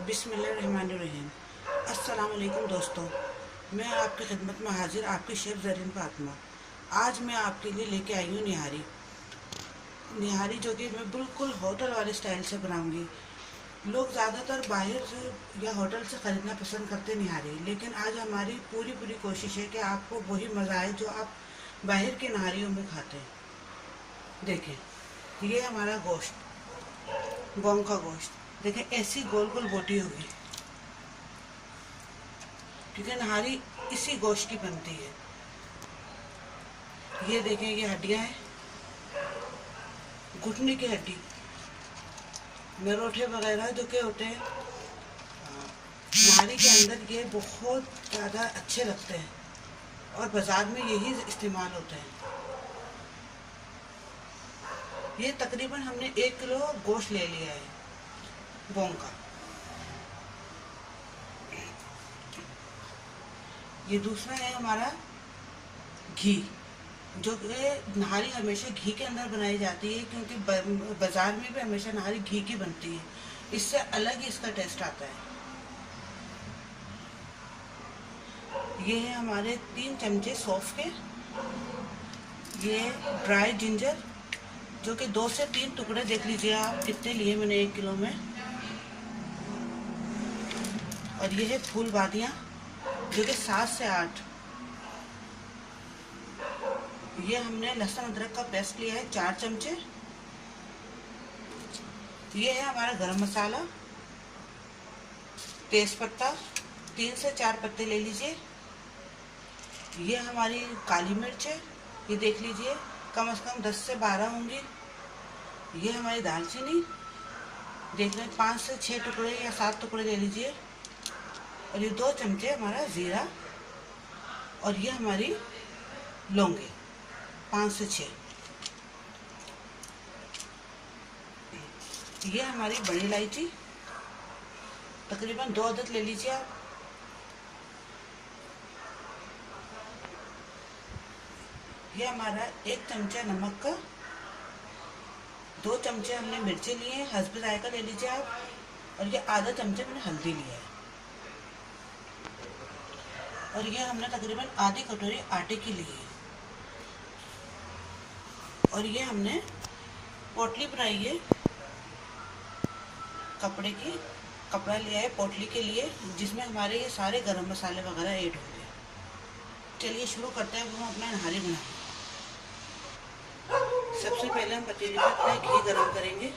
बिस्मिल्लाहिर्रहमानिर्रहीम। अस्सलाम वालेकुम दोस्तों, मैं आपकी खिदमत में हाजिर आपकी शेफ़ ज़रीन फातिमा। आज मैं आपके लिए लेके आई हूँ निहारी। निहारी जो कि मैं बिल्कुल होटल वाले स्टाइल से बनाऊंगी। लोग ज़्यादातर बाहर से या होटल से ख़रीदना पसंद करते हैं निहारी, लेकिन आज हमारी पूरी कोशिश है कि आपको वही मज़ा आए जो आप बाहर की निहारियों में खाते हैं। देखें, ये हमारा गोश्त, बॉम का गोश्त, देखें ऐसी गोल गोल बोटी होगी, क्योंकि नहारी इसी गोश्त की बनती है। ये देखें, ये हड्डियां हैं, घुटने की हड्डी, नरोठे वगैरह जो के होते हैं नहारी के अंदर, ये बहुत ज़्यादा अच्छे लगते हैं और बाज़ार में यही इस्तेमाल होते हैं। ये तकरीबन हमने 1 किलो गोश्त ले लिया है बॉम का। ये दूसरा है हमारा घी, जो कि नहारी हमेशा घी के अंदर बनाई जाती है, क्योंकि बाज़ार में भी हमेशा नहारी घी की बनती है। इससे अलग ही इसका टेस्ट आता है। ये है हमारे 3 चमचे सौंफ के। ये ड्राई जिंजर, जो कि 2 से 3 टुकड़े, देख लीजिए आप कितने लिए मैंने 1 किलो में। और ये है फूल बादियाँ, जो कि 7 से 8। ये हमने लहसुन अदरक का पेस्ट लिया है 4 चमचे। ये है हमारा गरम मसाला, तेज पत्ता 3 से 4 पत्ते ले लीजिए। ये हमारी काली मिर्च है, ये देख लीजिए कम से कम 10 से 12 होंगी। ये हमारी दालचीनी, देख लें 5 से 6 टुकड़े या 7 टुकड़े ले लीजिए। और ये 2 चमचे हमारा ज़ीरा। और ये हमारी लौंगे 5 से 6। ये हमारी बड़ी इलायची, तकरीबन 2 अदद ले लीजिए आप। ये हमारा 1 चमचा नमक का, 2 चमचे हमने मिर्ची लिए हैं, हस्ब जायका ले लीजिए आप। और ये आधा चमचा मैंने हल्दी लिया है। और ये हमने तकरीबन आधी कटोरी आटे की ली है। और ये हमने पोटली बनाई है कपड़े की, कपड़ा लिया है पोटली के लिए, जिसमें हमारे ये सारे गरम मसाले वगैरह ऐड होंगे। चलिए शुरू करते हैं हम अपना नहारी बनाना। सबसे पहले हम पतीले में अपना घी गरम करेंगे।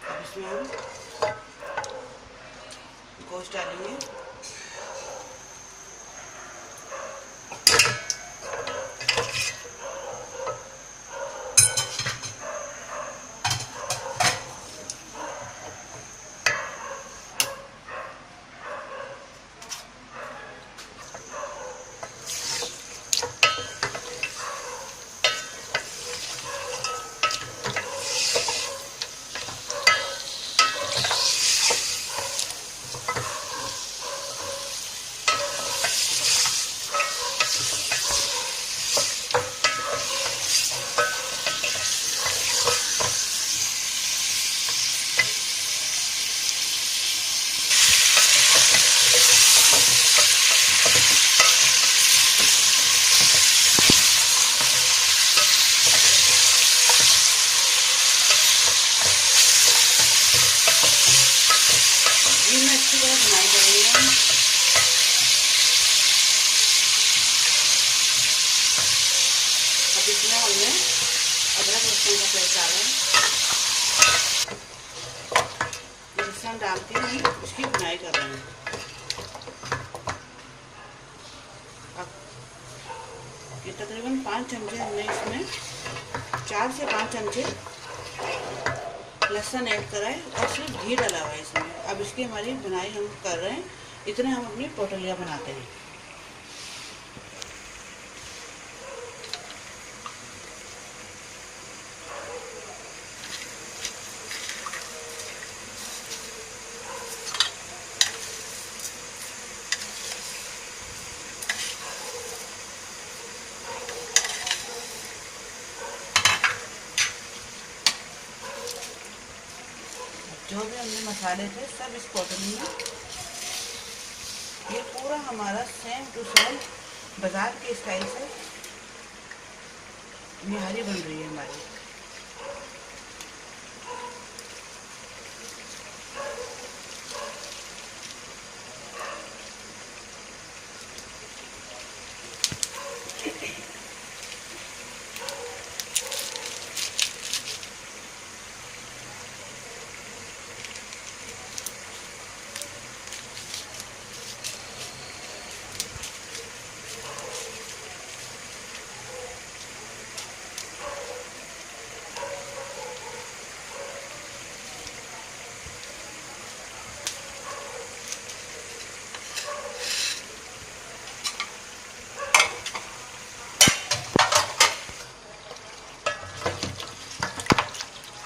अब इसमें हम गोश्त डालेंगे। अच्छी तरह बुनाई करेंगे हम। अब इसमें हमने अदरक लहसुन का पेस्ट डाला है। लहसुन डाल के हम उसकी बुनाई कर रहे हैं। अब ये तकरीबन 5 चमचे हमने इसमें 4 से 5 चमचे लहसुन ऐड करा है और सिर्फ घी डाला हुआ है इसमें। अब इसकी हमारी बुनाई हम कर रहे हैं। इतने हम अपनी पोटलियाँ बनाते हैं। मसाले थे सब इस पोटली में। ये पूरा हमारा सेम टू सेम बाजार के स्टाइल से निहारी बन रही है हमारी।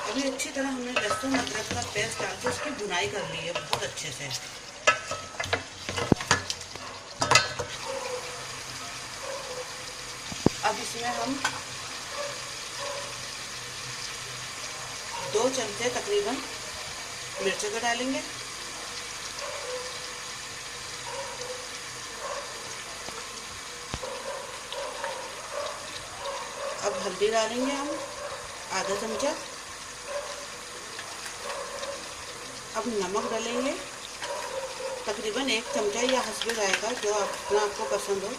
अभी अच्छी तरह हमने लहसुन अदरक का पेस्ट डाल के उसकी भुनाई कर ली है बहुत अच्छे से। अब इसमें हम 2 चमचे तकरीबन मिर्चों को डालेंगे। अब हल्दी डालेंगे हम आधा चमचा। अब नमक डालेंगे तकरीबन 1 चमचा या हस्बे जाएगा जो अपना आपको पसंद हो।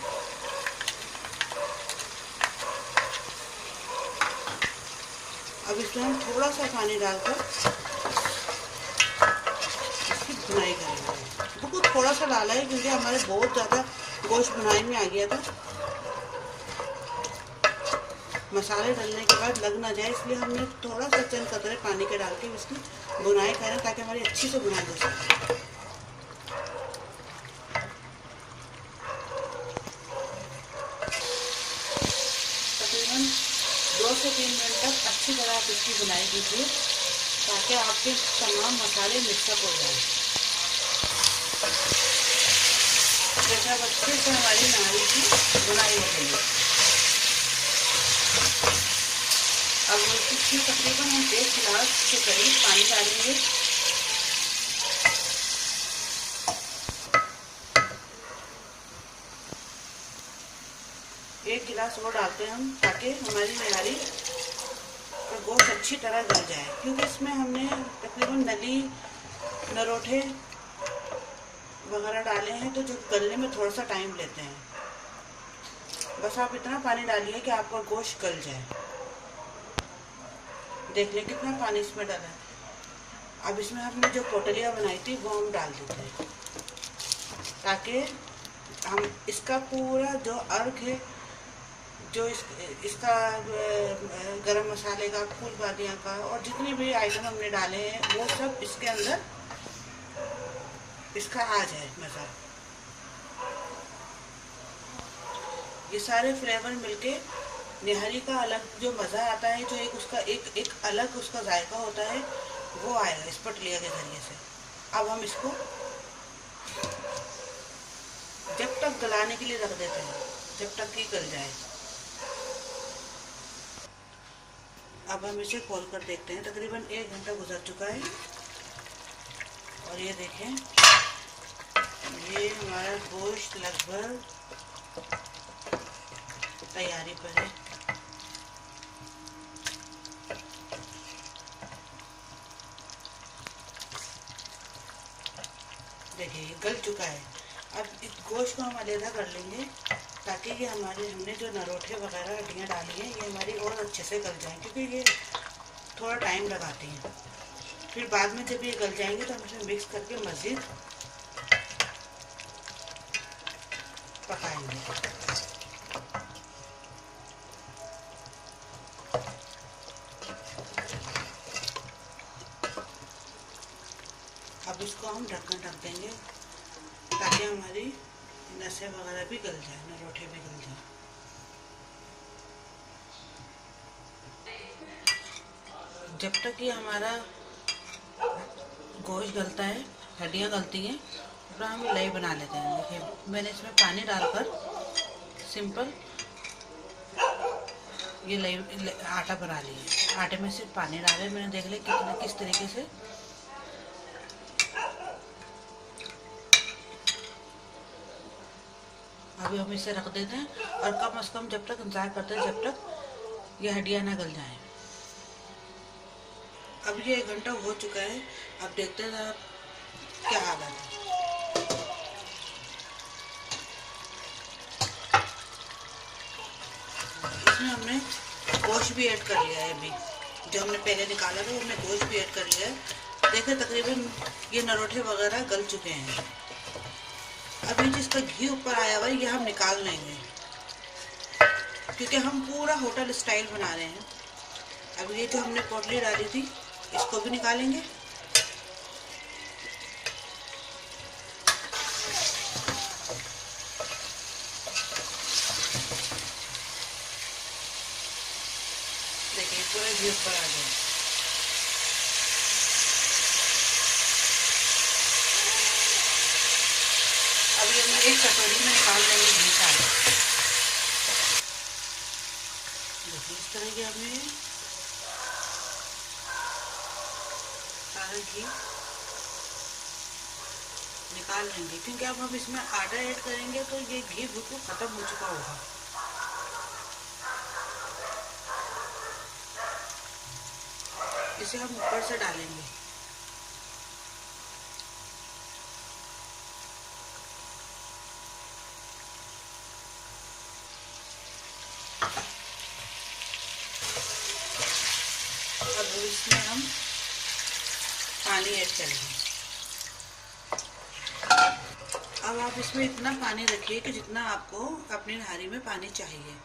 अब इसमें हम थोड़ा सा पानी डालकर इसकी भुनाई करेंगे। बहुत थोड़ा सा डाला है क्योंकि हमारे बहुत ज़्यादा गोश्त भुनाई में आ गया था। मसाले डालने के बाद लग ना जाए इसलिए हमने थोड़ा सा चंद कतरे पानी के डाल के इसकी भुनाई करें ताकि हमारी अच्छी से भुनाई हो सके। तकरीबन 2 से 3 मिनट तक अच्छी तरह आप इसकी भुनाई कीजिए ताकि आपके तमाम मसाले मिक्सअप हो जाए। जैसे अब अच्छे से हमारी नारी की भुनाई हो गई है। अब इसमें तकरीबन हम 1 गिलास के करीब पानी डालेंगे। एक गिलास वो डालते हैं हम ताकि हमारी निहारी का गोश्त अच्छी तरह गल जाए, क्योंकि इसमें हमने तकरीबन नली नरोठे वगैरह डाले हैं तो जो गलने में थोड़ा सा टाइम लेते हैं। बस आप इतना पानी डालिए कि आपका गोश्त गल जाए। देख लें कितना पानी इसमें डाला है। अब इसमें हमने जो पोटलियाँ बनाई थी वो हम डाल देते हैं ताकि हम इसका पूरा जो अर्क है, जो इसका गरम मसाले का, फूल बादियाँ का और जितने भी आइटम हमने डाले हैं वो सब इसके अंदर इसका आ जाए मज़ा। ये सारे फ्लेवर मिलके निहारी का अलग जो मज़ा आता है, जो एक उसका एक अलग उसका जायका होता है वो आएगा इस पटलिया के ज़रिए से। अब हम इसको जब तक गलाने के लिए रख देते हैं जब तक कि गल जाए। अब हम इसे खोल कर देखते हैं। तकरीबन 1 घंटा गुजर चुका है और ये देखें ये हमारा गोश्त लगभग तैयारी पर है। देखिए ये गल चुका है। अब इस गोश्त को हम अलग कर लेंगे ताकि ये हमने जो नरोठे वगैरह हड्डियाँ डाली हैं ये हमारी और अच्छे से गल जाएं, क्योंकि ये थोड़ा टाइम लगाती हैं। फिर बाद में जब ये गल जाएंगे तो हम इसे मिक्स करके मज़ीद पकाएंगे। अब इसको हम ढक्कन ढक देंगे ताकि हमारी नसें वगैरह भी गल जाए, नरोठे भी गल जाए। जब तक ये हमारा गोश्त गलता है, हड्डियाँ गलती हैं, तो हम लई बना लेते हैं। देखिए मैंने इसमें पानी डालकर सिंपल ये लई आटा बना लिया। आटे में सिर्फ पानी डाले मैंने, देख लिया किस तरीके से अभी हम इसे रख देते हैं और कम से कम जब तक इंतज़ार करते हैं जब तक ये हड्डियाँ ना गल जाएं। अब ये 1 घंटा हो चुका है। अब देखते हैं क्या हालत है। इसमें हमने गोश्त भी ऐड कर लिया है। अभी जो हमने पहले निकाला था हमने गोश्त भी ऐड कर लिया है। देखिए तकरीबन ये नरोठे वगैरह गल चुके हैं। अभी जिसका घी ऊपर आया हुआ है ये हम निकाल लेंगे, क्योंकि हम पूरा होटल स्टाइल बना रहे हैं। अब ये जो हमने पोटली डाली थी इसको भी निकालेंगे। देखिए पूरा घी ऊपर आ गया। अब ये हम एक कटोरी में निकाल लेंगे घी सारा। देखिए इस तरह के हमने सारा घी निकाल लेंगे, क्योंकि अब हम इसमें आटा ऐड करेंगे तो ये घी बिल्कुल ख़त्म हो चुका होगा। इसे हम ऊपर से डालेंगे। अब इसमें हम पानी ऐड करेंगे। अब आप इसमें इतना पानी रखिए कि जितना आपको अपनी नहारी में पानी चाहिए।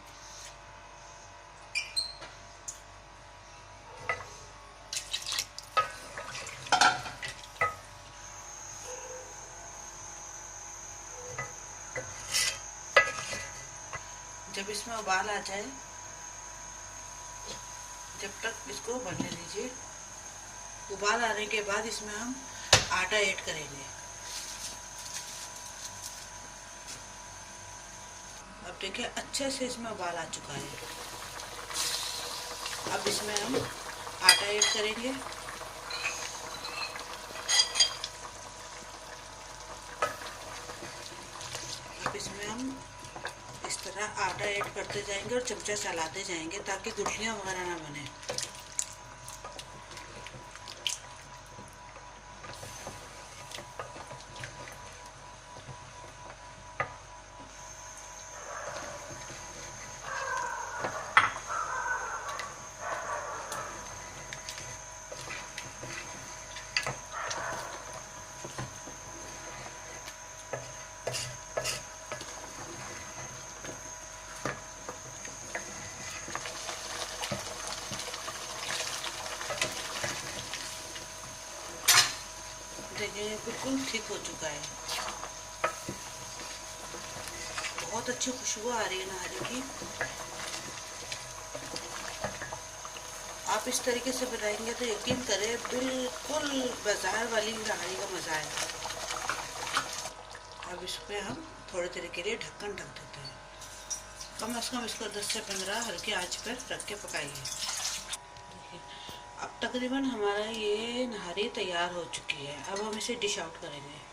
जब इसमें उबाल आ जाए जब तक इसको बनने दीजिए। उबाल आने के बाद इसमें हम आटा ऐड करेंगे। अब देखिए अच्छे से इसमें उबाल आ चुका है। अब इसमें हम आटा ऐड करेंगे। अब इसमें हम इस तरह आटा ऐड करते जाएंगे और चमचा चलाते जाएंगे ताकि गुठलियाँ वगैरह ना बने। देखिए बिल्कुल ठीक हो चुका है। बहुत अच्छी खुशबू आ रही है नहारी की। आप इस तरीके से बनाएंगे तो यकीन करें बिल्कुल बाजार वाली नहारी का मज़ा आएगा। अब इस पर हम थोड़ी देर के लिए ढक्कन ढक देते हैं। कम से कम इसको 10 से 15 हल्की आंच पर रख के पकाइए। अब तकरीबन हमारा ये नहारी तैयार हो चुकी है। अब हम इसे डिश आउट करेंगे।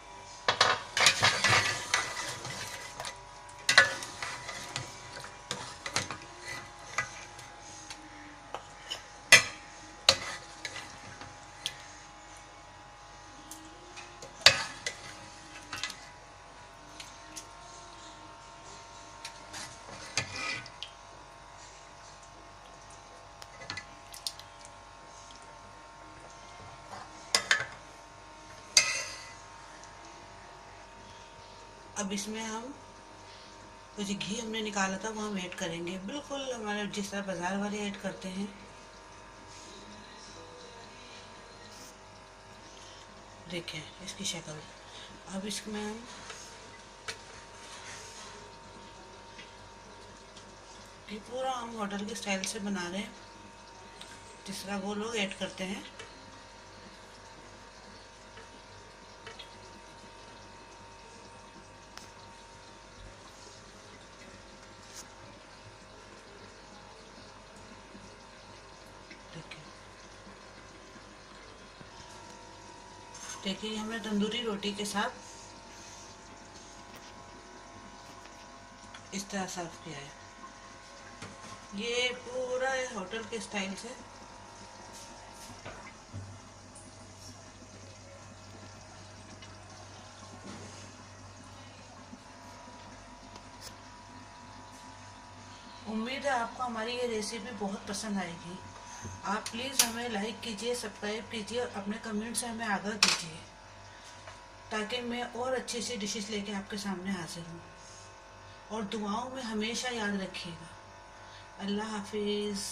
अब इसमें हम वो जो घी हमने निकाला था वो हम ऐड करेंगे, बिल्कुल हमारे जिस तरह बाजार वाले ऐड करते हैं। देखिए इसकी शक्ल। अब इसमें हम ये पूरा हम होटल के स्टाइल से बना रहे हैं, जिस तरह वो लोग ऐड करते हैं। देखिए हमने तंदूरी रोटी के साथ इस तरह सर्व किया है। ये पूरा होटल के स्टाइल से उम्मीद है आपको हमारी ये रेसिपी बहुत पसंद आएगी। आप प्लीज़ हमें लाइक कीजिए, सब्सक्राइब कीजिए और अपने कमेंट से हमें आगाह कीजिए, ताकि मैं और अच्छी सी डिशेस लेके आपके सामने हाजिर हूँ। और दुआओं में हमेशा याद रखिएगा। अल्लाह हाफिज़।